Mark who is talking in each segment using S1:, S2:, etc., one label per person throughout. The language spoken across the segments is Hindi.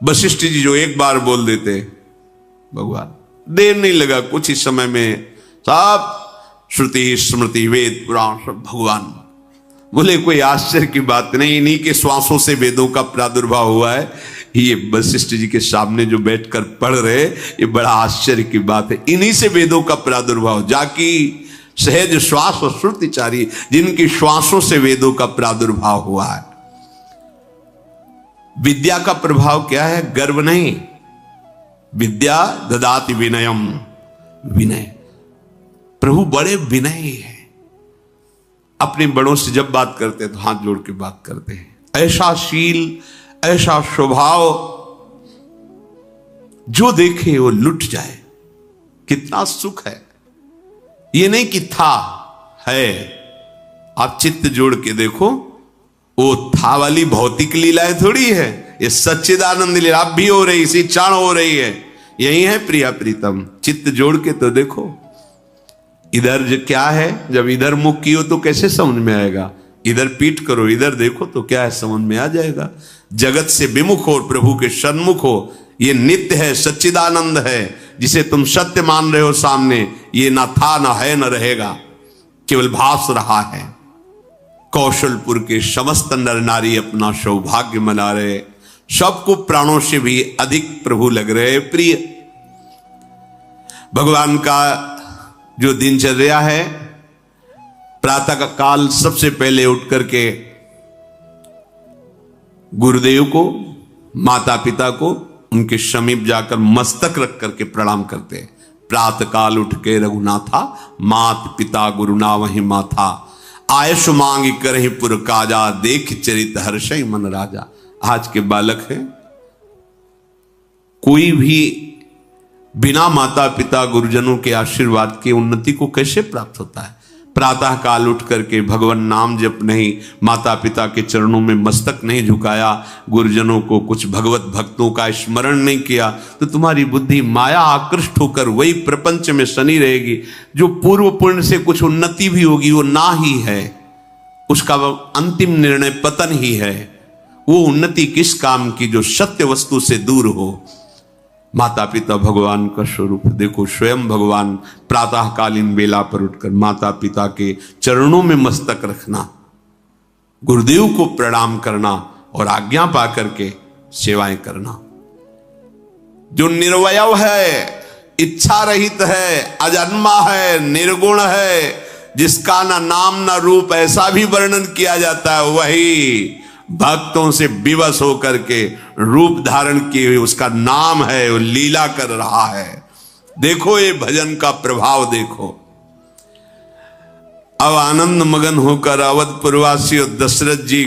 S1: वशिष्ठ जी जो एक बार बोल देते, भगवान देर नहीं लगा, कुछ ही समय में सब श्रुति स्मृति वेद पुराण सब भगवान बोले। कोई आश्चर्य की बात नहीं, इन्हीं के श्वासों से वेदों का प्रादुर्भाव हुआ है। ये वशिष्ठ जी के सामने जो बैठकर पढ़ रहे, ये बड़ा आश्चर्य की बात है, इन्हीं से वेदों का प्रादुर्भाव। जाकी सहज श्वास और श्रुतिचारी, जिनकी श्वासों से वेदों का प्रादुर्भाव हुआ है। विद्या का प्रभाव क्या है? गर्व नहीं, विद्या ददाति विनयम, विनय। प्रभु बड़े विनयी है, अपने बड़ों से जब बात करते हैं तो हाथ जोड़ के बात करते हैं। ऐसा शील, ऐसा स्वभाव, जो देखे वो लुट जाए। कितना सुख है, ये नहीं कि था है। आप चित्त जोड़ के देखो, वो था वाली भौतिक लीलाएं थोड़ी है, ये सच्चिदानंद लीला आप भी हो रही, इसी क्षण हो रही है। यही है प्रिया प्रीतम, चित्त जोड़ के तो देखो। इधर क्या है, जब इधर मुख कियो तो कैसे समझ में आएगा? इधर पीठ करो, इधर देखो तो क्या है, समझ में आ जाएगा। जगत से विमुख हो, प्रभु के सन्मुख हो। ये नित्य है, सच्चिदानंद है, जिसे तुम सत्य मान रहे हो सामने। ये ना था, ना है, ना रहेगा, केवल भास रहा है। कौशलपुर के समस्त नर नारी अपना सौभाग्य मना रहे, सबको प्राणों से भी अधिक प्रभु लग रहे प्रिय। भगवान का जो दिनचर्या है, प्रातः का काल सबसे पहले उठ करके गुरुदेव को, माता पिता को उनके समीप जाकर मस्तक रख करके प्रणाम करते हैं। प्रातः काल उठ के रघुनाथा, मात पिता गुरु ना वही माथा, आयुष मांग करहि पुर काजा, देख चरित हर्षय मन राजा। आज के बालक हैं, कोई भी बिना माता पिता गुरुजनों के आशीर्वाद के उन्नति को कैसे प्राप्त होता है? प्रातः काल उठ करके भगवान नाम जप नहीं, माता पिता के चरणों में मस्तक नहीं झुकाया, गुरुजनों को, कुछ भगवत भक्तों का स्मरण नहीं किया, तो तुम्हारी बुद्धि माया आकृष्ट होकर वही प्रपंच में सनी रहेगी। जो पूर्व पुण्य से कुछ उन्नति भी होगी वो ना ही है, उसका अंतिम निर्णय पतन ही है। वो उन्नति किस काम की जो सत्य वस्तु से दूर हो। माता पिता भगवान का स्वरूप देखो, स्वयं भगवान प्रातःकालीन बेला पर उठकर माता पिता के चरणों में मस्तक रखना, गुरुदेव को प्रणाम करना और आज्ञा पा करके सेवाएं करना। जो निर्वयव है, इच्छा रहित है, अजन्मा है, निर्गुण है, जिसका ना नाम ना रूप, ऐसा भी वर्णन किया जाता है, वही भक्तों से विवश होकर के रूप धारण किए हुए उसका नाम है, वो लीला कर रहा है। देखो ये भजन का प्रभाव देखो। अब आनंद मगन होकर अवधपुरवासी और दशरथ जी,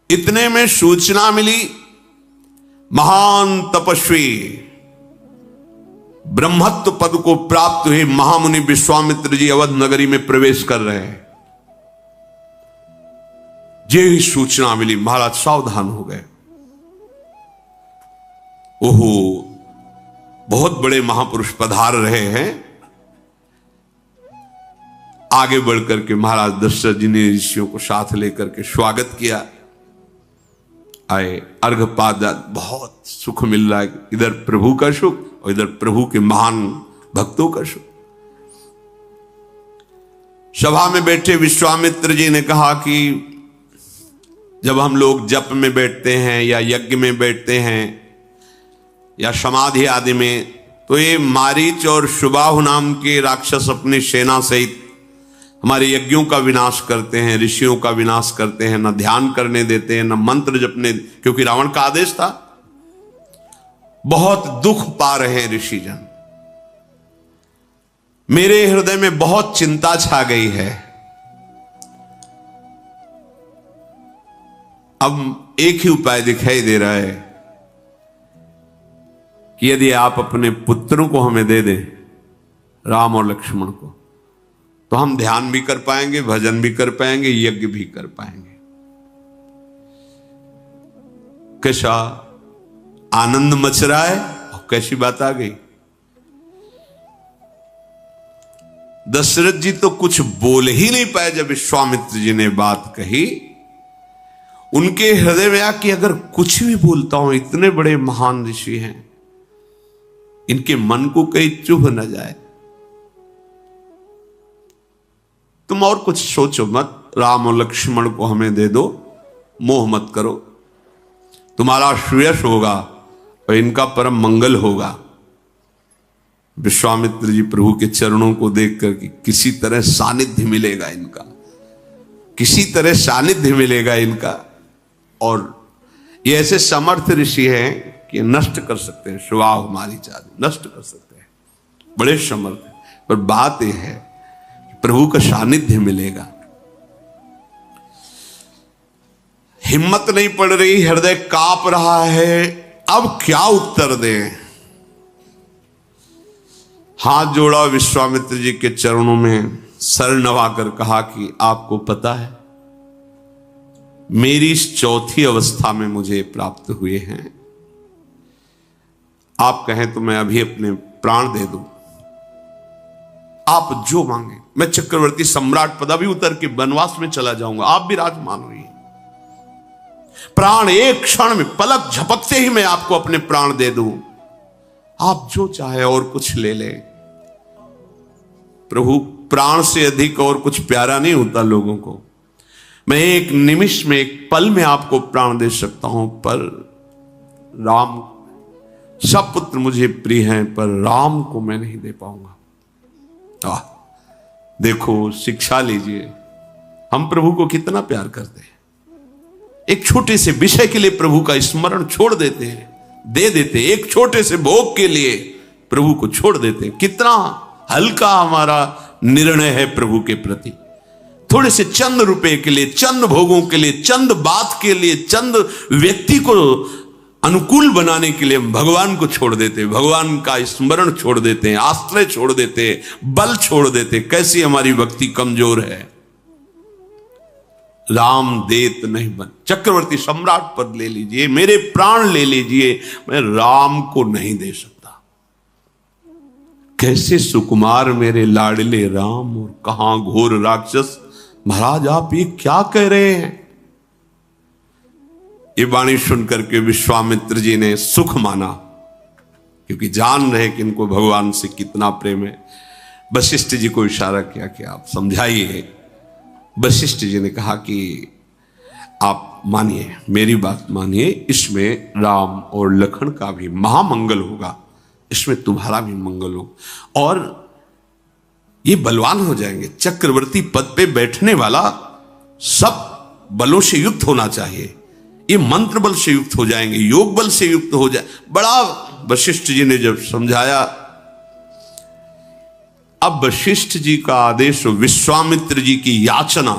S1: इतने में सूचना मिली, महान तपस्वी ब्रह्मत्व पद को प्राप्त हुए महामुनि विश्वामित्र जी अवध नगरी में प्रवेश कर रहे हैं। ये ही सूचना मिली, महाराज सावधान हो गए। ओहो, बहुत बड़े महापुरुष पधार रहे हैं। आगे बढ़कर के महाराज दशरथ जी ने ऋषियों को साथ लेकर के स्वागत किया। आए, अर्घपाद, बहुत सुख मिल रहा है, इधर प्रभु का सुख और इधर प्रभु के महान भक्तों का सुख। सभा में बैठे विश्वामित्र जी ने कहा कि जब हम लोग जप में बैठते हैं या यज्ञ में बैठते हैं या समाधि आदि में, तो ये मारीच और शुबाहु नाम के राक्षस अपनी सेना सहित हमारे यज्ञों का विनाश करते हैं, ऋषियों का विनाश करते हैं, न ध्यान करने देते हैं, न मंत्र जपने, क्योंकि रावण का आदेश था। बहुत दुख पा रहे हैं ऋषिजन। मेरे हृदय में बहुत चिंता छा गई है। अब एक ही उपाय दिखाई दे रहा है कि यदि आप अपने पुत्रों को हमें दे दें, राम और लक्ष्मण को, तो हम ध्यान भी कर पाएंगे, भजन भी कर पाएंगे, यज्ञ भी कर पाएंगे। कैसा आनंद मच रहा है और कैसी बात आ गई। दशरथ जी तो कुछ बोल ही नहीं पाए जब विश्वामित्र जी ने बात कही। उनके हृदय में आ कि अगर कुछ भी बोलता हूं, इतने बड़े महान ऋषि हैं, इनके मन को कहीं चुभ न जाए। तुम और कुछ सोचो मत, राम और लक्ष्मण को हमें दे दो, मोह मत करो, तुम्हारा श्रेयस होगा और इनका परम मंगल होगा। विश्वामित्र जी प्रभु के चरणों को देखकर कि किसी तरह सानिध्य मिलेगा इनका, किसी तरह सानिध्य मिलेगा इनका। और ये ऐसे समर्थ ऋषि हैं कि नष्ट कर सकते हैं, स्वभाव हमारी चाहती नष्ट कर सकते हैं, बड़े समर्थ हैं। पर बात यह है प्रभु का सानिध्य मिलेगा। हिम्मत नहीं पड़ रही, हृदय कांप रहा है, अब क्या उत्तर दें। हाथ जोड़ा, विश्वामित्र जी के चरणों में सर नवाकर कहा कि आपको पता है मेरी इस चौथी अवस्था में मुझे प्राप्त हुए हैं, आप कहें तो मैं अभी अपने प्राण दे दूं, आप जो मांगे, मैं चक्रवर्ती सम्राट पदवी उतर के वनवास में चला जाऊंगा, आप भी राजमान होइए, प्राण एक क्षण में पलक झपकते ही मैं आपको अपने प्राण दे दूं, आप जो चाहे और कुछ ले ले। प्रभु प्राण से अधिक और कुछ प्यारा नहीं होता लोगों को। मैं एक निमिष में, एक पल में आपको प्राण दे सकता हूं, पर राम, सब पुत्र मुझे प्रिय हैं पर राम को मैं नहीं दे पाऊंगा। देखो, शिक्षा लीजिए, हम प्रभु को कितना प्यार करते हैं। एक छोटे से विषय के लिए प्रभु का स्मरण छोड़ देते हैं, दे देते हैं, एक छोटे से भोग के लिए प्रभु को छोड़ देते हैं। कितना हल्का हमारा निर्णय है प्रभु के प्रति। थोड़े से चंद रुपए के लिए, चंद भोगों के लिए, चंद बात के लिए, चंद व्यक्ति को अनुकूल बनाने के लिए हम भगवान को छोड़ देते हैं, भगवान का स्मरण छोड़ देते हैं, आश्रय छोड़ देते हैं, बल छोड़ देते हैं। कैसी हमारी भक्ति कमजोर है। राम देत नहीं बन, चक्रवर्ती सम्राट पद ले लीजिए, मेरे प्राण ले लीजिए, मैं राम को नहीं दे सकता। कैसे सुकुमार मेरे लाडले राम और कहां घोर राक्षस। महाराज आप ये क्या कह रहे हैं। ये वाणी सुनकर के विश्वामित्र जी ने सुख माना, क्योंकि जान रहे कि इनको भगवान से कितना प्रेम है। वशिष्ठ जी को इशारा किया कि आप समझाइए। वशिष्ठ जी ने कहा कि आप मानिए, मेरी बात मानिए, इसमें राम और लखन का भी महामंगल होगा, इसमें तुम्हारा भी मंगल हो, और ये बलवान हो जाएंगे। चक्रवर्ती पद पे बैठने वाला सब बलों से युक्त होना चाहिए, ये मंत्र बल से युक्त हो जाएंगे, योग बल से युक्त हो जाए। बड़ा वशिष्ठ जी ने जब समझाया, अब वशिष्ठ जी का आदेश, विश्वामित्र जी की याचना,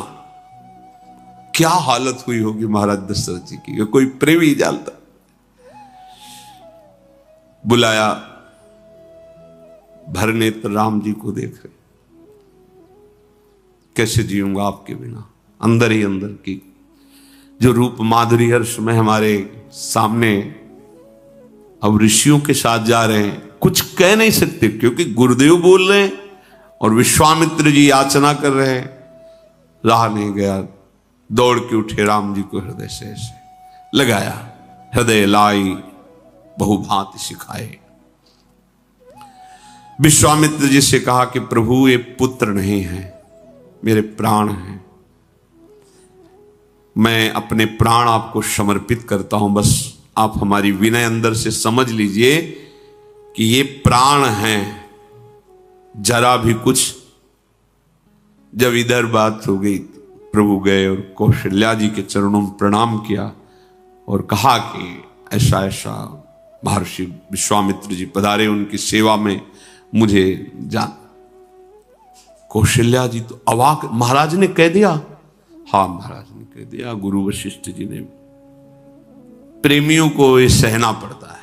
S1: क्या हालत हुई होगी महाराज दशरथ जी की, कोई प्रेमी जानता। बुलाया, भरनेत्र राम जी को देख रहे, कैसे जीऊंगा आपके बिना। अंदर ही अंदर की जो रूप माधुरी हर्ष में हमारे सामने, अब ऋषियों के साथ जा रहे हैं, कुछ कह नहीं सकते क्योंकि गुरुदेव बोल रहे हैं और विश्वामित्र जी याचना कर रहे हैं। रहा नहीं गया, दौड़ के उठे, राम जी को हृदय से ऐसे लगाया, हृदय लाई बहुभांति सिखाए। विश्वामित्र जी से कहा कि प्रभु ये पुत्र नहीं है, मेरे प्राण हैं, मैं अपने प्राण आपको समर्पित करता हूं, बस आप हमारी विनय अंदर से समझ लीजिए कि ये प्राण हैं। जरा भी कुछ, जब इधर बात हो गई, प्रभु गए और कौशल्या जी के चरणों में प्रणाम किया और कहा कि ऐसा ऐसा महर्षि विश्वामित्र जी पधारे, उनकी सेवा में मुझे जान। कौशल्या जी तो अवाक, महाराज ने कह दिया, हाँ महाराज ने कह दिया। गुरु वशिष्ठ जी ने, प्रेमियों को ये सहना पड़ता है।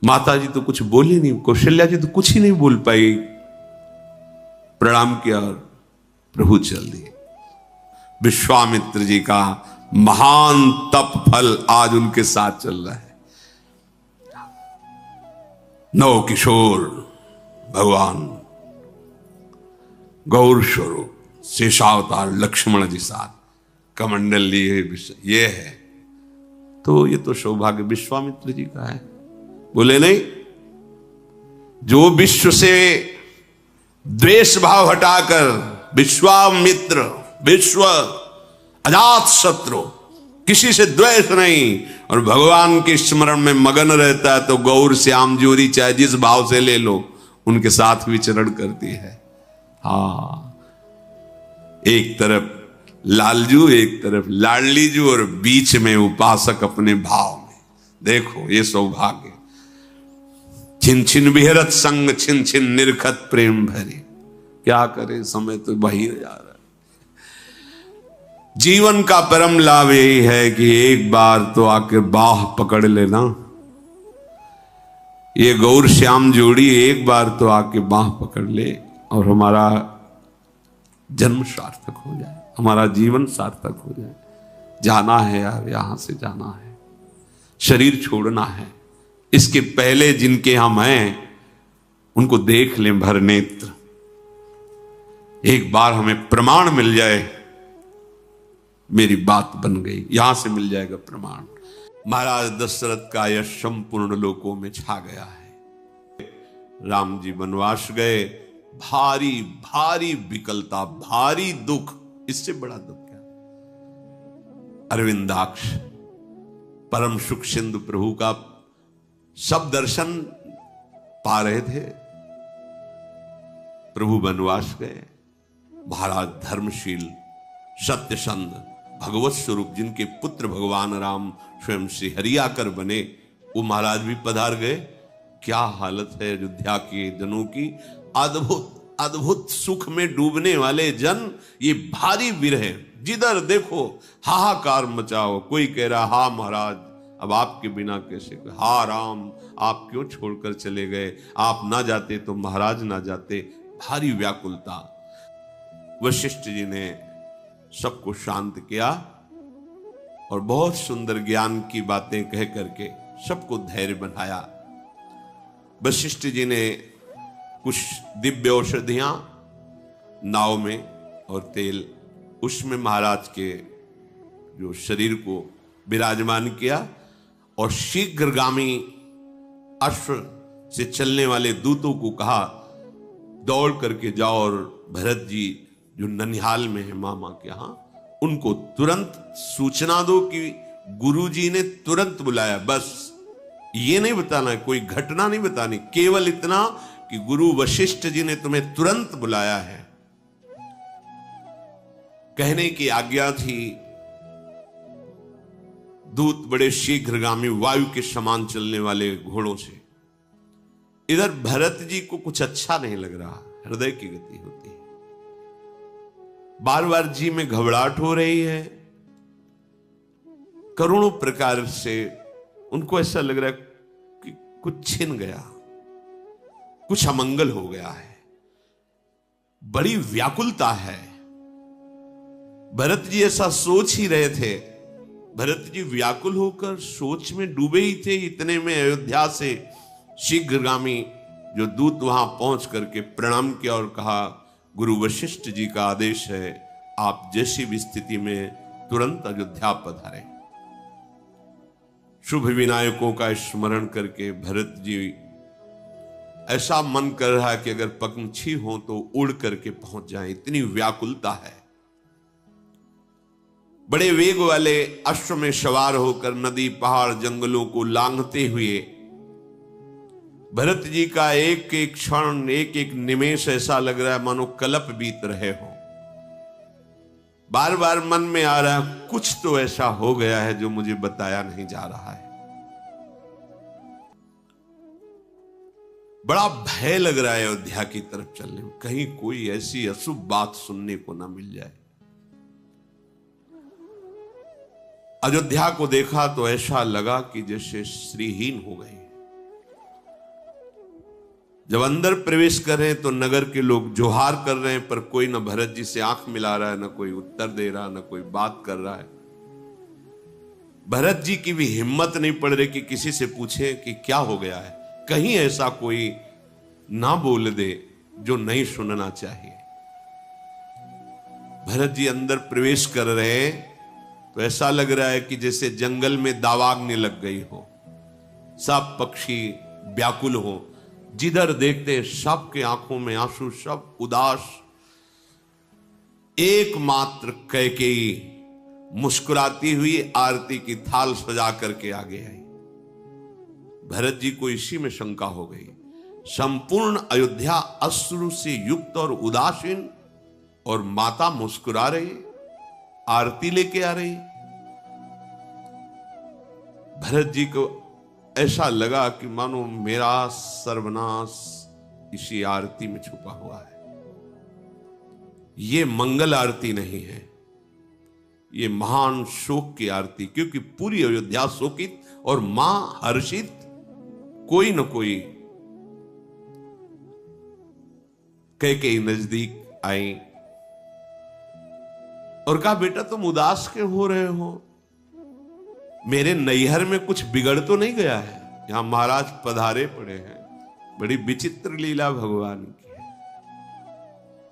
S1: माता जी तो कुछ बोली नहीं, कौशल्या जी तो कुछ ही नहीं बोल पाई। प्रणाम किया और प्रभु चल दिए। विश्वामित्र जी का महान तप फल आज उनके साथ चल रहा है। नव किशोर भगवान गौर स्वरूप शेषावतार लक्ष्मण जी साथ कमंडल लिए ये है। तो ये तो सौभाग्य विश्वामित्र जी का है। बोले नहीं, जो विश्व से द्वेष भाव हटाकर विश्वामित्र, विश्व अजात शत्रु, किसी से द्वेष नहीं और भगवान के स्मरण में मगन रहता है, तो गौर श्याम जोरी चाहे जिस भाव से ले लो उनके साथ विचरण करती है। हाँ, एक तरफ लालजू, एक तरफ लाडलीजू और बीच में उपासक अपने भाव में। देखो ये सौभाग्य। छिन छिन विहरत संग, छिन छिन निरखत प्रेम भरे। क्या करे, समय तो बही जा रहा है। जीवन का परम लाभ यही है कि एक बार तो आकर बाह पकड़ लेना। ये गौर श्याम जोड़ी एक बार तो आके बाह पकड़ ले और हमारा जन्म सार्थक हो जाए, हमारा जीवन सार्थक हो जाए। जाना है यार, यहां से जाना है, शरीर छोड़ना है। इसके पहले जिनके हम हैं उनको देख लें भर नेत्र। एक बार हमें प्रमाण मिल जाए, मेरी बात बन गई, यहां से मिल जाएगा प्रमाण। महाराज दशरथ का यश संपूर्ण लोकों में छा गया है। राम जी वनवास गए, भारी भारी विकलता, भारी दुख, इससे बड़ा दुख क्या। अरविंदाक्ष परम सुख सिंधु प्रभु का सब दर्शन पा रहे थे। प्रभु वनवास गए। महाराज धर्मशील, सत्यसंध, भगवत स्वरूप जिनके पुत्र भगवान राम स्वयं श्री हरियाकर बने, वो महाराज भी पधार गए। क्या हालत है अयोध्या के जनों की। अद्भुत अद्भुत सुख में डूबने वाले जन, ये भारी विरह, जिधर देखो हाहाकार मचाओ। कोई कह रहा, हा महाराज अब आपके बिना कैसे, हा राम आप क्यों छोड़कर चले गए, आप ना जाते तो महाराज ना जाते। भारी व्याकुलता। वशिष्ठ जी ने सबको शांत किया और बहुत सुंदर ज्ञान की बातें कह करके सबको धैर्य बनाया। वशिष्ठ जी ने कुछ दिव्य औषधियां नाव में और तेल, उसमें महाराज के जो शरीर को विराजमान किया और शीघ्रगामी अश्व से चलने वाले दूतों को कहा, दौड़ करके जाओ और भरत जी जो ननिहाल में है मामा के यहां, उनको तुरंत सूचना दो कि गुरुजी ने तुरंत बुलाया। बस ये नहीं बताना, कोई घटना नहीं बतानी, केवल इतना कि गुरु वशिष्ठ जी ने तुम्हें तुरंत बुलाया है। कहने की आज्ञा थी। दूत बड़े शीघ्रगामी वायु के समान चलने वाले घोड़ों से। इधर भरत जी को कुछ अच्छा नहीं लग रहा, हृदय की गति होती है, बार बार जी में घबराहट हो रही है। करोड़ों प्रकार से उनको ऐसा लग रहा है कि कुछ छिन गया, कुछ अमंगल हो गया है, बड़ी व्याकुलता है। भरत जी ऐसा सोच ही रहे थे। भरत जी व्याकुल होकर सोच में डूबे ही थे। इतने में अयोध्या से शीघ्रगामी जो दूत वहां पहुंच करके प्रणाम किया और कहा, गुरु वशिष्ठ जी का आदेश है, आप जैसी भी स्थिति में तुरंत अयोध्या पधारें। शुभ विनायकों का स्मरण करके भरत जी ऐसा मन कर रहा है कि अगर पंछी हो तो उड़ करके पहुंच जाए, इतनी व्याकुलता है। बड़े वेग वाले अश्व में सवार होकर नदी पहाड़ जंगलों को लांघते हुए भरत जी का एक एक क्षण, एक एक निमेष ऐसा लग रहा है मानो कल्प बीत रहे हो। बार बार मन में आ रहा है कुछ तो ऐसा हो गया है जो मुझे बताया नहीं जा रहा है। बड़ा भय लग रहा है अयोध्या की तरफ चलने में, कहीं कोई ऐसी अशुभ बात सुनने को ना मिल जाए। अयोध्या को देखा तो ऐसा लगा कि जैसे श्रीहीन हो गए। जब अंदर प्रवेश कर रहे हैं तो नगर के लोग जोहार कर रहे हैं, पर कोई न भरत जी से आंख मिला रहा है, न कोई उत्तर दे रहा, न कोई बात कर रहा है। भरत जी की भी हिम्मत नहीं पड़ रही कि किसी से पूछे कि क्या हो गया है, कहीं ऐसा कोई ना बोल दे जो नहीं सुनना चाहिए। भरत जी अंदर प्रवेश कर रहे हैं तो ऐसा लग रहा है कि जैसे जंगल में दावाग्नि लग गई हो, सब पक्षी व्याकुल हो, जिधर देखते सबके आंखों में आंसू, सब उदास। एकमात्र कैकेयी मुस्कुराती हुई आरती की थाल सजा करके आगे आई। भरत जी को इसी में शंका हो गई। संपूर्ण अयोध्या अश्रु से युक्त और उदासीन, और माता मुस्कुरा रही, आरती लेके आ रही। भरत जी को ऐसा लगा कि मानो मेरा सर्वनाश इसी आरती में छुपा हुआ है। ये मंगल आरती नहीं है, ये महान शोक की आरती, क्योंकि पूरी अयोध्या शोकित और मां हर्षित। कोई न कोई कैकेयी नजदीक आई और कहा, बेटा तुम उदास क्यों हो रहे हो? मेरे नैहर में कुछ बिगड़ तो नहीं गया है? यहां महाराज पधारे पड़े हैं। बड़ी विचित्र लीला भगवान की है।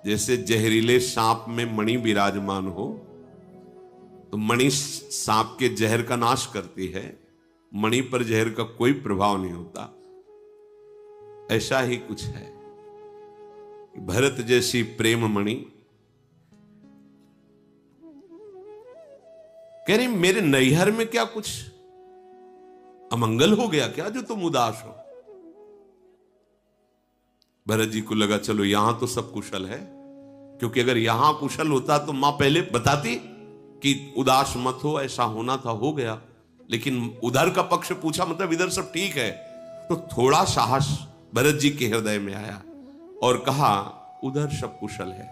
S1: जैसे जहरीले सांप में मणि विराजमान हो, तो मणि सांप के जहर का नाश करती है, मणि पर जहर का कोई प्रभाव नहीं होता। ऐसा ही कुछ है। भरत जैसी प्रेम मणि कह रही, मेरे नैहर में क्या कुछ अमंगल हो गया क्या जो तुम उदास हो? भरत जी को लगा चलो यहां तो सब कुशल है, क्योंकि अगर यहां कुशल होता तो मां पहले बताती कि उदास मत हो, ऐसा होना था, हो गया। लेकिन उधर का पक्ष पूछा, मतलब इधर सब ठीक है। तो थोड़ा साहस भरत जी के हृदय में आया और कहा, उधर सब कुशल है,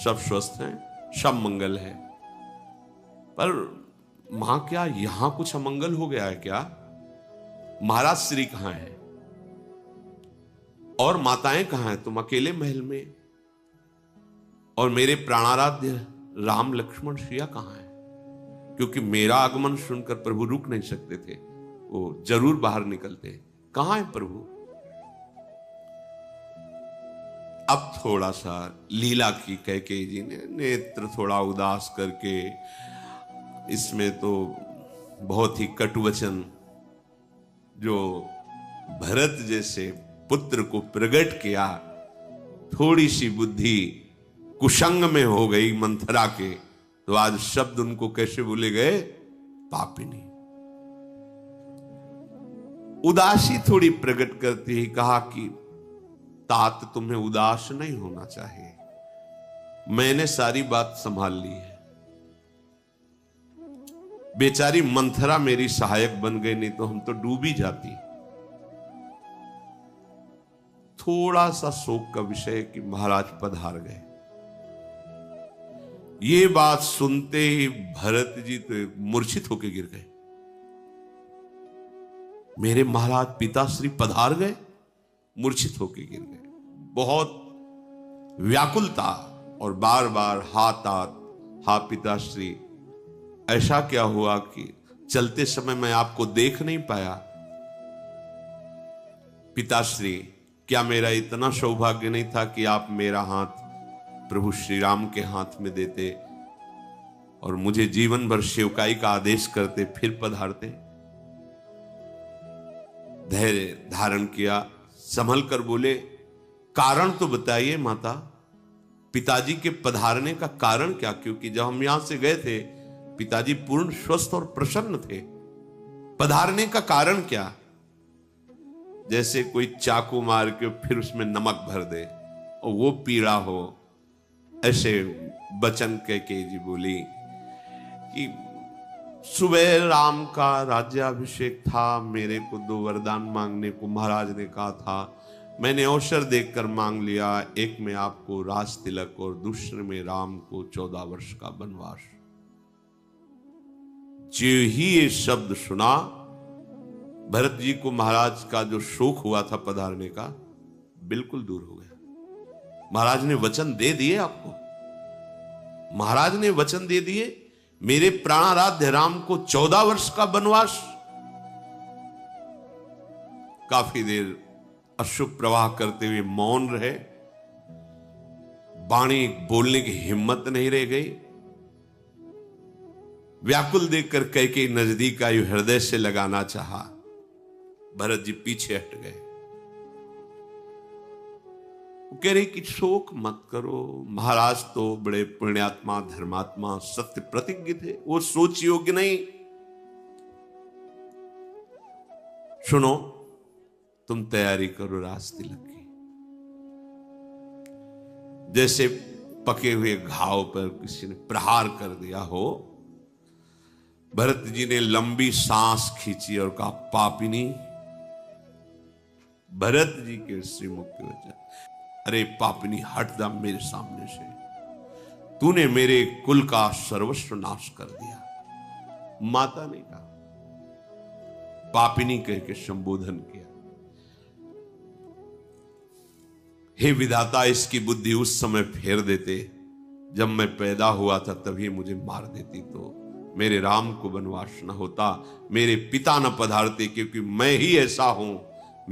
S1: सब स्वस्थ हैं, सब मंगल है। पर मां क्या यहां कुछ अमंगल हो गया है क्या? महाराज श्री कहां है और माताएं कहां हैं? तुम अकेले महल में, और मेरे प्राणाराध्य राम लक्ष्मण सिया कहां है? क्योंकि मेरा आगमन सुनकर प्रभु रुक नहीं सकते थे, वो जरूर बाहर निकलते। कहां है प्रभु? अब थोड़ा सा लीला की कैकेयी जी ने नेत्र थोड़ा उदास करके, इसमें तो बहुत ही कटुवचन जो भरत जैसे पुत्र को प्रकट किया, थोड़ी सी बुद्धि कुसंग में हो गई मंथरा के, तो आज शब्द उनको कैसे बोले गए? पापिनी। उदासी थोड़ी प्रकट करती ही कहा कि तात तुम्हें उदास नहीं होना चाहिए, मैंने सारी बात संभाल ली है। बेचारी मंथरा मेरी सहायक बन गई, नहीं तो हम तो डूबी जाती। थोड़ा सा शोक का विषय कि महाराज पधार गए। ये बात सुनते ही भरत जी तो मूर्छित होकर गिर गए। मेरे महाराज पिताश्री पधार गए? मूर्छित होकर गिर गए। बहुत व्याकुलता और बार बार हा पिताश्री, ऐसा क्या हुआ कि चलते समय मैं आपको देख नहीं पाया? पिताश्री, क्या मेरा इतना सौभाग्य नहीं था कि आप मेरा हाथ प्रभु श्री राम के हाथ में देते और मुझे जीवन भर सेवकाई का आदेश करते, फिर पधारते? धैर्य धारण किया, संभल कर बोले, कारण तो बताइए माता, पिताजी के पधारने का कारण क्या? क्योंकि जब हम यहां से गए थे पिताजी पूर्ण स्वस्थ और प्रसन्न थे, पधारने का कारण क्या? जैसे कोई चाकू मार के फिर उसमें नमक भर दे और वो पीड़ा हो, ऐसे बचन कैकेयी जी बोली कि सुबह राम का राज्याभिषेक था, मेरे को 2 वरदान मांगने को महाराज ने कहा था, मैंने अवसर देखकर मांग लिया। एक में आपको राज तिलक और दूसरे में राम को 14 वर्ष का वनवास। जो ही ये शब्द सुना, भरत जी को महाराज का जो शोक हुआ था पधारने का, बिल्कुल दूर हो गया। महाराज ने वचन दे दिए आपको, महाराज ने वचन दे दिए, मेरे प्राणाराध्य राम को 14 वर्ष का वनवास। काफी देर अश्रु प्रवाह करते हुए मौन रहे, वाणी बोलने की हिम्मत नहीं रह गई। व्याकुल देखकर कैकेयी नजदीक आई, हृदय से लगाना चाहा। भरत जी पीछे हट गए। वो कह रही कि शोक मत करो, महाराज तो बड़े पुण्यात्मा धर्मात्मा सत्य प्रतिज्ञ थे, वो सोच योग्य नहीं। सुनो, तुम तैयारी करो राज तिलक की। जैसे पके हुए घाव पर किसी ने प्रहार कर दिया हो, भरत जी ने लंबी सांस खींची और कहा, पापिनी। भरत जी के श्रीमुख की वजह, अरे पापिनी हट जा मेरे सामने से, तूने मेरे कुल का सर्वस्व नाश कर दिया। माता ने कहा, पापिनी कह के संबोधन किया। हे विधाता, इसकी बुद्धि उस समय फेर देते जब मैं पैदा हुआ था, तभी मुझे मार देती तो मेरे राम को वनवास न होता, मेरे पिता न पधारते, क्योंकि मैं ही ऐसा हूं।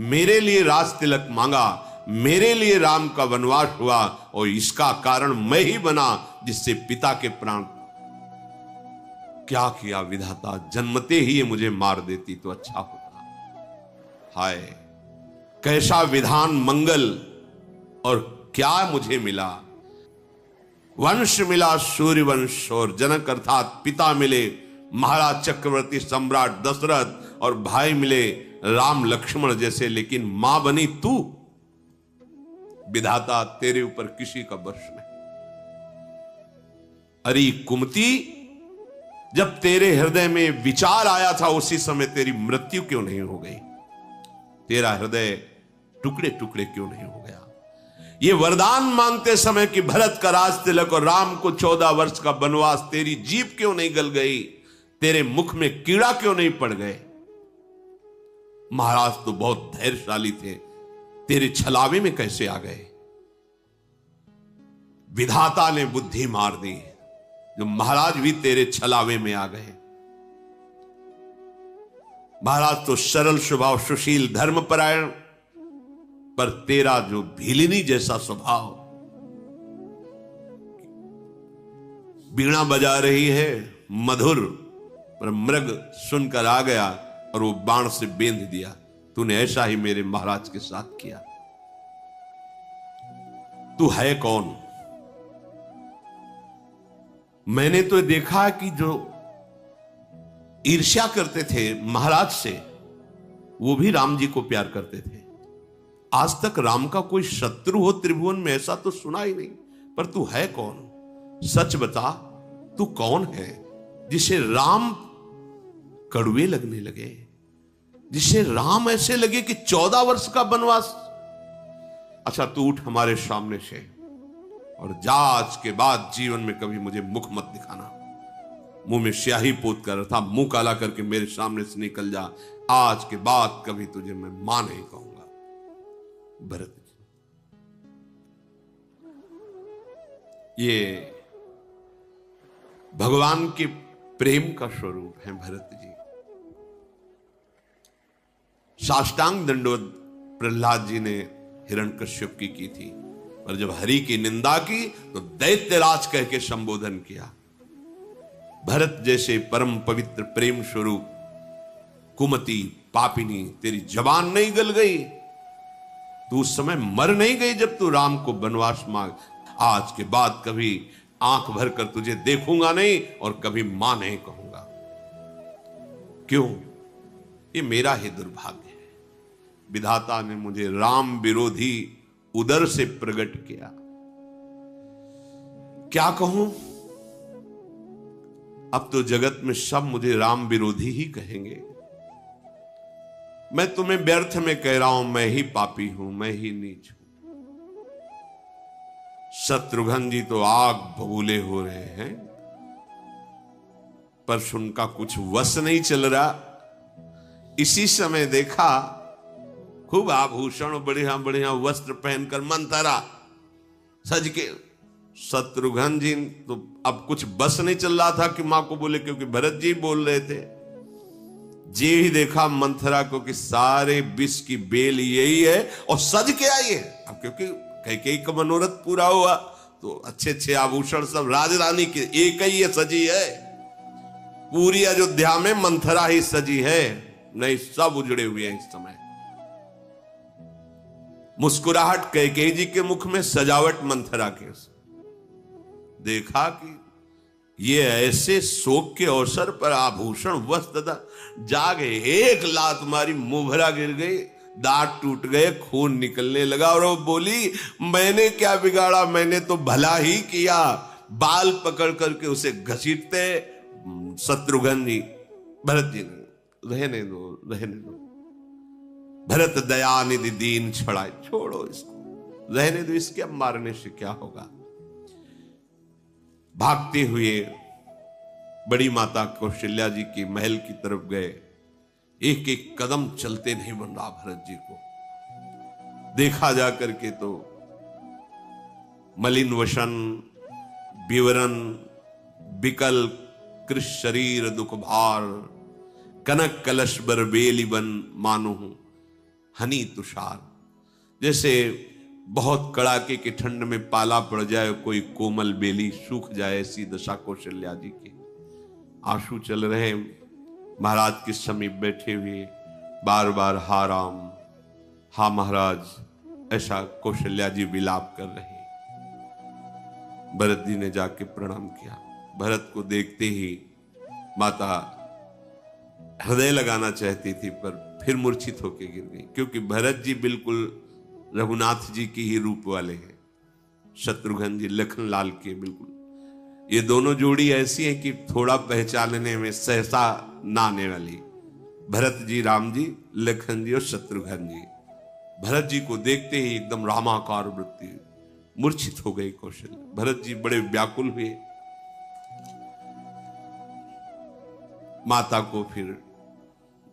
S1: मेरे लिए राज तिलक मांगा, मेरे लिए राम का वनवास हुआ, और इसका कारण मैं ही बना जिससे पिता के प्राण। क्या किया विधाता, जन्मते ही ये मुझे मार देती तो अच्छा होता। हाय, कैसा विधान मंगल, और क्या मुझे मिला। वंश मिला सूर्यवंश, और जनक अर्थात पिता मिले महाराज चक्रवर्ती सम्राट दशरथ, और भाई मिले राम लक्ष्मण जैसे, लेकिन मां बनी तू। विधाता, तेरे ऊपर किसी का बस नहीं। अरे कुमती, जब तेरे हृदय में विचार आया था उसी समय तेरी मृत्यु क्यों नहीं हो गई? तेरा हृदय टुकड़े टुकड़े क्यों नहीं हो गया? ये वरदान मांगते समय कि भरत का राज तिलक और राम को 14 वर्ष का वनवास, तेरी जीभ क्यों नहीं गल गई? तेरे मुख में कीड़ा क्यों नहीं पड़ गए? महाराज तो बहुत धैर्यशाली थे, तेरे छलावे में कैसे आ गए? विधाता ने बुद्धि मार दी, जो महाराज भी तेरे छलावे में आ गए। महाराज तो सरल स्वभाव, सुशील, धर्मपरायण, पर तेरा जो भीलिनी जैसा स्वभाव, बीणा बजा रही है मधुर, पर मृग सुनकर आ गया और वो बाण से बेंध दिया। तूने ऐसा ही मेरे महाराज के साथ किया। तू है कौन? मैंने तो देखा कि जो ईर्ष्या करते थे महाराज से, वो भी राम जी को प्यार करते थे। आज तक राम का कोई शत्रु हो त्रिभुवन में ऐसा तो सुना ही नहीं। पर तू है कौन? सच बता, तू कौन है जिसे राम कड़वे लगने लगे, जिसे राम ऐसे लगे कि 14 वर्ष का वनवास? अच्छा, तू उठ हमारे सामने से और जा, आज के बाद जीवन में कभी मुझे मुख मत दिखाना। मुंह में स्याही पोत कर था, मुंह काला करके मेरे सामने से निकल जा। आज के बाद कभी तुझे मैं मां नहीं कहूंगा। भरत जी, ये भगवान के प्रेम का स्वरूप है। भरत जी साष्टांग दंडवत प्रहलाद जी ने हिरण्यकश्यप की थी, और जब हरि की निंदा की तो दैत्यराज कह के संबोधन किया। भरत जैसे परम पवित्र प्रेम स्वरूप कुमति पापिनी, तेरी जबान नहीं गल गई? तू उस समय मर नहीं गई जब तू राम को वनवास मांग? आज के बाद कभी आंख भर कर तुझे देखूंगा नहीं और कभी मां नहीं कहूंगा। क्यों? ये मेरा ही दुर्भाग्य है। विधाता ने मुझे राम विरोधी उदर से प्रकट किया। क्या कहूं? अब तो जगत में सब मुझे राम विरोधी ही कहेंगे। मैं तुम्हें व्यर्थ में कह रहा हूं, मैं ही पापी हूं, मैं ही नीच हूं। शत्रुघ्न जी तो आग बबूले हो रहे हैं, पर उनका कुछ वश नहीं चल रहा। इसी समय देखा खूब आभूषण, बढ़िया बढ़िया वस्त्र पहनकर मंथरा सज के। शत्रुघ्न जी तो अब कुछ बस नहीं चल रहा था कि मां को बोले, क्योंकि भरत जी बोल रहे थे। जी ही देखा मंथरा को कि सारे विष की बेल यही है, और सज के आई है। अब क्योंकि कैकेयी का मनोरथ पूरा हुआ तो अच्छे अच्छे आभूषण सब राजरानी के एक ही है, सजी है। पूरी अयोध्या में मंथरा ही सजी है, नहीं सब उजड़े हुए हैं इस समय। मुस्कुराहट कैकेयी जी के मुख में, सजावट मंथरा के। देखा कि ये ऐसे शोक के अवसर पर आभूषण वस्त्र जागे, एक लात मारी, मुभरा गिर गई, दांत टूट गए, खून निकलने लगा। और वो बोली, मैंने क्या बिगाड़ा, मैंने तो भला ही किया। बाल पकड़ करके उसे घसीटते शत्रुघ्न जी, भरत जी ने, रहने दो रहने दो, भरत दयानिधि दीन छड़ाए, छोड़ो इसको, रहने दो, इसके अब मारने से क्या होगा। भागते हुए बड़ी माता कौशल्या जी के महल की तरफ गए। एक एक कदम चलते नहीं बन रहा भरत जी को। देखा जा करके तो मलिन वसन, विवरण, विकल कृष शरीर दुख भार, कनक कलश बर बेली बन मानो हनी तुषार। जैसे बहुत कड़ाके की ठंड में पाला पड़ जाए, कोई कोमल बेली सूख जाए, ऐसी दशा कौशल्या जी की। आंसू चल रहे, महाराज के समीप बैठे हुए बार बार हा राम, हा महाराज, ऐसा कौशल्या जी विलाप कर रहे। भरत जी ने जाके प्रणाम किया। भरत को देखते ही माता हृदय लगाना चाहती थी, पर फिर मूर्छित होकर गिर गई, क्योंकि भरत जी बिल्कुल रघुनाथ जी की ही रूप वाले हैं, शत्रुघ्न जी लखन लाल के बिल्कुल। ये दोनों जोड़ी ऐसी है कि थोड़ा पहचानने में सहसा ना आने वाली। भरत जी राम जी, लखन जी और शत्रुघ्न जी। भरत जी को देखते ही एकदम रामाकार वृत्ति, मूर्छित हो गई कौशल्या। भरत जी बड़े व्याकुल हुए। माता को फिर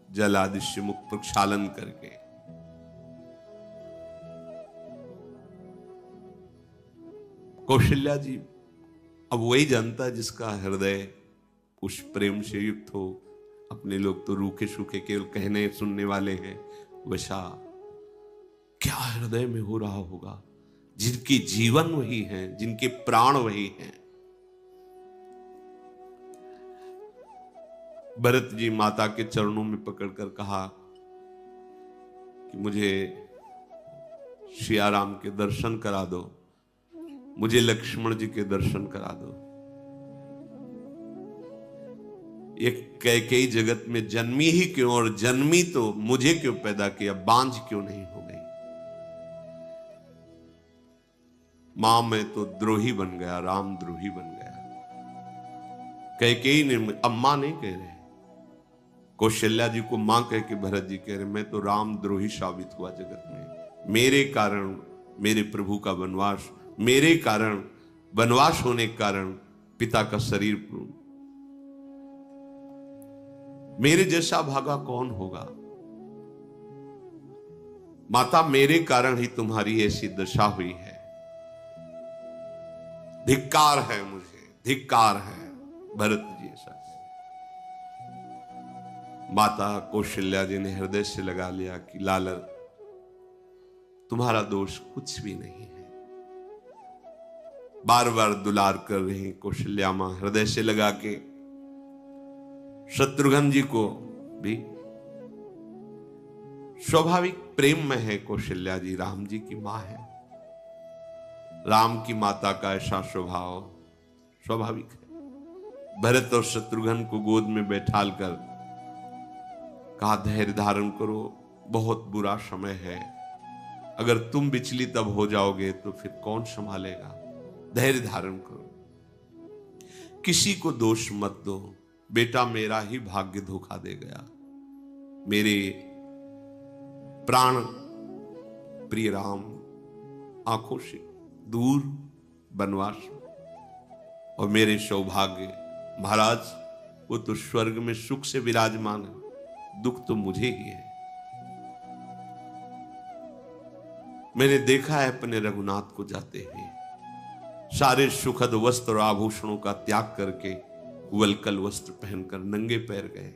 S1: जल आदि से मुख प्रक्षालन करके कौशल्या जी, अब वही जानता है जिसका हृदय उस प्रेम से युक्त हो। अपने लोग तो रूखे सूखे केवल कहने सुनने वाले हैं, वैसा क्या हृदय में हो रहा होगा, जिनकी जीवन वही है, जिनके प्राण वही हैं। भरत जी माता के चरणों में पकड़कर कहा कि मुझे सियाराम के दर्शन करा दो, मुझे लक्ष्मण जी के दर्शन करा दो। एक कैकेयी जगत में जन्मी ही क्यों, और जन्मी तो मुझे क्यों पैदा किया, बांझ क्यों नहीं हो गई। मां मैं तो द्रोही बन गया, राम द्रोही बन गया। कैकेयी ने, अम्मा नहीं कह रहे, कौशल्या जी को मां कह के भरत जी कह रहे, मैं तो राम द्रोही साबित हुआ जगत में। मेरे कारण मेरे प्रभु का वनवास, मेरे कारण वनवास होने के कारण पिता का शरीर, मेरे जैसा भागा कौन होगा। माता मेरे कारण ही तुम्हारी ऐसी दशा हुई है, धिक्कार है मुझे, धिक्कार है। भरत जी ऐसा। माता कौशल्या जी ने हृदय से लगा लिया कि लाल, तुम्हारा दोष कुछ भी नहीं है। बार बार दुलार कर रही कौशल्या मां, हृदय से लगा के। शत्रुघ्न जी को भी स्वाभाविक प्रेम में है कौशल्या जी, राम जी की मां है। राम की माता का ऐसा स्वभाव स्वाभाविक है। भरत और शत्रुघ्न को गोद में बैठाल कर कहा, धैर्य धारण करो, बहुत बुरा समय है, अगर तुम विचलित अब हो जाओगे तो फिर कौन संभालेगा। धैर्य धारण करो, किसी को दोष मत दो, बेटा मेरा ही भाग्य धोखा दे गया। मेरे प्राण प्रिय राम आंखों से दूर वनवास, और मेरे सौभाग्य महाराज वो तो स्वर्ग में सुख से विराजमान है, दुख तो मुझे ही है। मैंने देखा है अपने रघुनाथ को जाते हुए, सारे सुखद वस्त्र और आभूषणों का त्याग करके वलकल वस्त्र पहनकर नंगे पैर गए।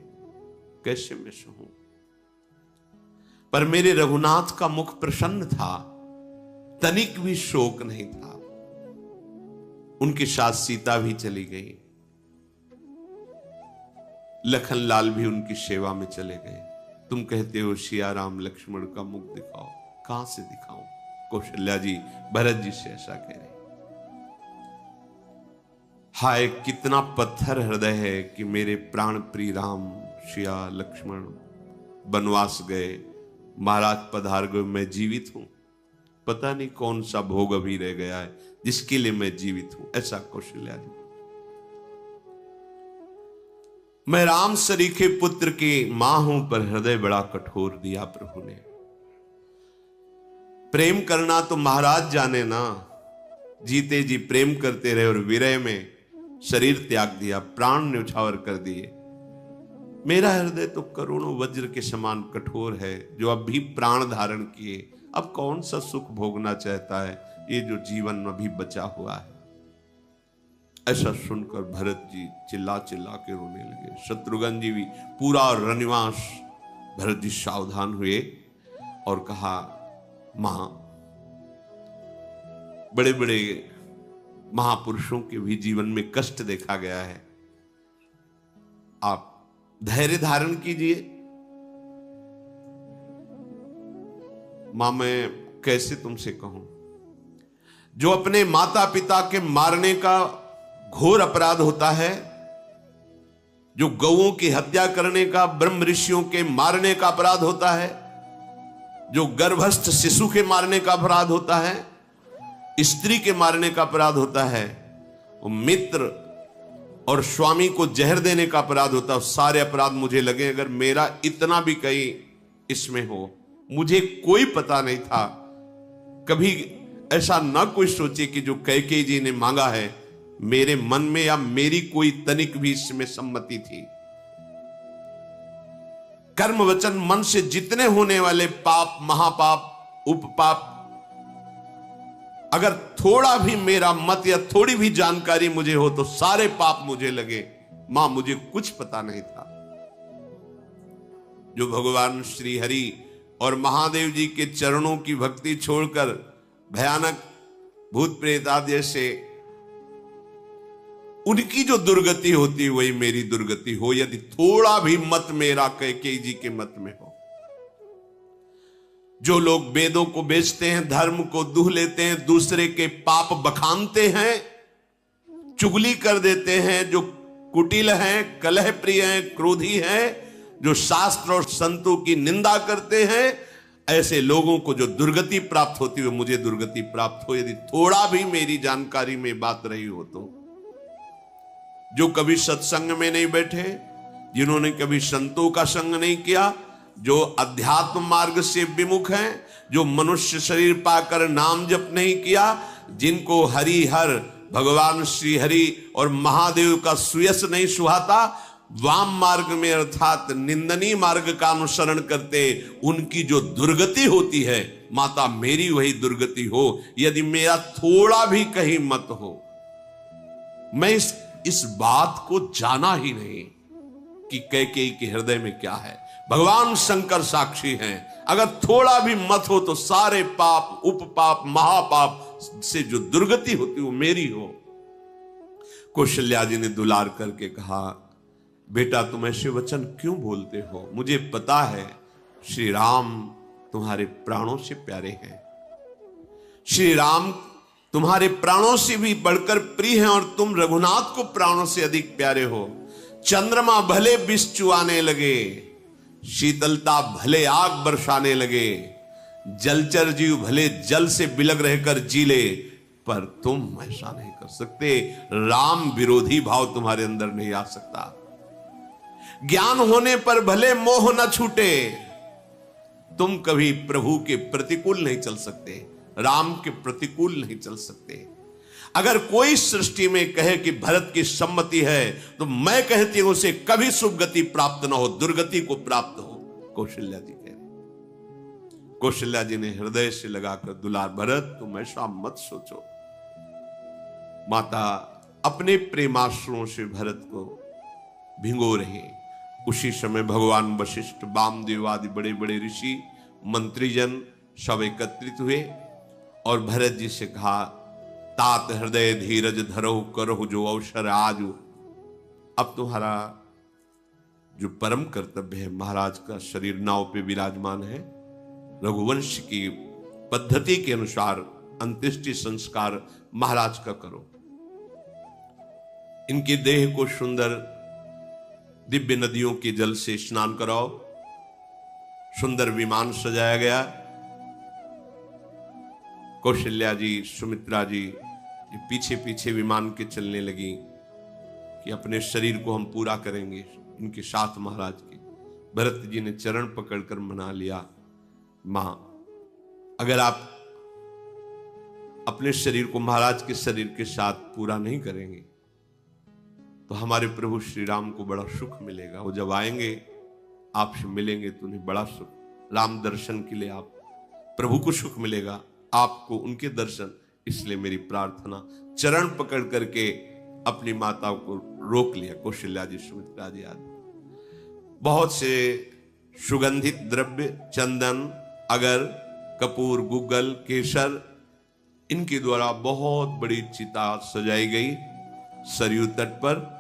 S1: कैसे मैं सहूं, पर मेरे रघुनाथ का मुख प्रसन्न था, तनिक भी शोक नहीं था। उनके साथ सीता भी चली गई। लखन लाल भी उनकी सेवा में चले गए। तुम कहते हो सिया राम लक्ष्मण का मुख दिखाओ, कहां से दिखाऊं? कौशल्या जी भरत जी से ऐसा कह रहे। हाय कितना पत्थर हृदय है कि मेरे प्राण प्रिय राम सिया लक्ष्मण वनवास गए, महाराज पधार गए, मैं जीवित हूं। पता नहीं कौन सा भोग अभी रह गया है जिसके लिए मैं जीवित हूं। ऐसा कौशल्या जी। मैं राम सरीखे पुत्र की मां हूं, पर हृदय बड़ा कठोर दिया प्रभु ने। प्रेम करना तो महाराज जाने ना, जीते जी प्रेम करते रहे और विरह में शरीर त्याग दिया, प्राण न्यौछावर कर दिए। मेरा हृदय तो करोड़ों वज्र के समान कठोर है, जो अब भी प्राण धारण किए अब कौन सा सुख भोगना चाहता है, ये जो जीवन अभी बचा हुआ है। ऐसा सुनकर भरत जी चिल्ला चिल्ला के रोने लगे। शत्रुघ्न जी भी पूरा रनिवास। भरत जी सावधान हुए और कहा, मां, बड़े बड़े महापुरुषों के भी जीवन में कष्ट देखा गया है, आप धैर्य धारण कीजिए। मां, मैं कैसे तुमसे कहूं, जो अपने माता पिता के मारने का घोर अपराध होता है, जो गौओं की हत्या करने का, ब्रह्म ऋषियों के मारने का अपराध होता है, जो गर्भस्थ शिशु के मारने का अपराध होता है, स्त्री के मारने का अपराध होता है, वो मित्र और स्वामी को जहर देने का अपराध होता है। सारे अपराध मुझे लगे, अगर मेरा इतना भी कहीं इसमें हो, मुझे कोई पता नहीं था। कभी ऐसा ना कोई सोचे कि जो कैकेयी जी ने मांगा है, मेरे मन में या मेरी कोई तनिक भी इसमें सम्मति थी। कर्म वचन मन से जितने होने वाले पाप, महापाप, उपपाप, अगर थोड़ा भी मेरा मत या थोड़ी भी जानकारी मुझे हो तो सारे पाप मुझे लगे। मां, मुझे कुछ पता नहीं था। जो भगवान श्री हरि और महादेव जी के चरणों की भक्ति छोड़कर भयानक भूत प्रेत आदि से उनकी जो दुर्गति होती वही मेरी दुर्गति हो, यदि थोड़ा भी मत मेरा कैकेयी जी के मत में हो। जो लोग वेदों को बेचते हैं, धर्म को दूह लेते हैं, दूसरे के पाप बखानते हैं, चुगली कर देते हैं, जो कुटिल हैं, कलह प्रिय हैं, क्रोधी हैं, जो शास्त्र और संतों की निंदा करते हैं, ऐसे लोगों को जो दुर्गति प्राप्त होती है, मुझे दुर्गति प्राप्त हो, यदि थोड़ा भी मेरी जानकारी में बात रही हो तो। जो कभी सत्संग में नहीं बैठे, जिन्होंने कभी संतों का संग नहीं किया, जो अध्यात्म मार्ग से विमुख हैं, जो मनुष्य शरीर पाकर नाम जप नहीं किया, जिनको हरि हर भगवान श्री हरि और महादेव का सुयस नहीं सुहाता, वाम मार्ग में अर्थात निंदनीय मार्ग का अनुसरण करते, उनकी जो दुर्गति होती है, माता मेरी वही दुर्गति हो, यदि मेरा थोड़ा भी कहीं मत हो। मैं इस बात को जाना ही नहीं कि कैकेयी के हृदय में क्या है। भगवान शंकर साक्षी हैं, अगर थोड़ा भी मत हो तो सारे पाप, उपपाप, महापाप से जो दुर्गति होती वो मेरी हो। कौशल्या जी ने दुलार करके कहा, बेटा तुम ऐसे वचन क्यों बोलते हो? मुझे पता है श्री राम तुम्हारे प्राणों से प्यारे हैं, श्री राम तुम्हारे प्राणों से भी बढ़कर प्रिय हैं, और तुम रघुनाथ को प्राणों से अधिक प्यारे हो। चंद्रमा भले विष चुआने लगे, शीतलता भले आग बरसाने लगे, जलचर जीव भले जल से बिलग रहकर जी ले, पर तुम ऐसा नहीं कर सकते। राम विरोधी भाव तुम्हारे अंदर नहीं आ सकता। ज्ञान होने पर भले मोह न छूटे, तुम कभी प्रभु के प्रतिकूल नहीं चल सकते, राम के प्रतिकूल नहीं चल सकते। अगर कोई सृष्टि में कहे कि भरत की सम्मति है, तो मैं कहती हूं उसे कभी शुभ गति प्राप्त ना हो, दुर्गति को प्राप्त हो। कौशल्या जी कह रहे। कौशल्या जी ने हृदय से लगाकर दुलार, भरत तुम ऐसा मत सोचो। माता अपने प्रेमाश्रुओं से भरत को भिंगो रहे। उसी समय भगवान वशिष्ठ, वामदेव आदि बड़े बड़े ऋषि, मंत्रीजन सब एकत्रित हुए और भरत जी से कहा, तात हृदय धीरज धरो, करो जो अवसर आज। अब तुम्हारा जो परम कर्तव्य है, महाराज का शरीर नाव पे विराजमान है, रघुवंश की पद्धति के अनुसार अंत्येष्टि संस्कार महाराज का करो। इनके देह को सुंदर दिव्य नदियों के जल से स्नान कराओ। सुंदर विमान सजाया गया। कौशल्या जी, सुमित्रा जी ये पीछे पीछे विमान के चलने लगी कि अपने शरीर को हम पूरा करेंगे इनके साथ महाराज के। भरत जी ने चरण पकड़कर मना लिया, मां अगर आप अपने शरीर को महाराज के शरीर के साथ पूरा नहीं करेंगे तो हमारे प्रभु श्री राम को बड़ा सुख मिलेगा। वो जब आएंगे आपसे मिलेंगे तो उन्हें बड़ा सुख, राम दर्शन के लिए आप प्रभु को सुख मिलेगा, आपको उनके दर्शन। इसलिए मेरी प्रार्थना। चरण पकड़ करके अपनी माता को रोक लिया कौशल्या जी, सुमित्रा जी आदि। बहुत से सुगंधित द्रव्य, चंदन, अगर, कपूर, गुग्गल, केसर, इनके द्वारा बहुत बड़ी चिता सजाई गई सरयू तट पर।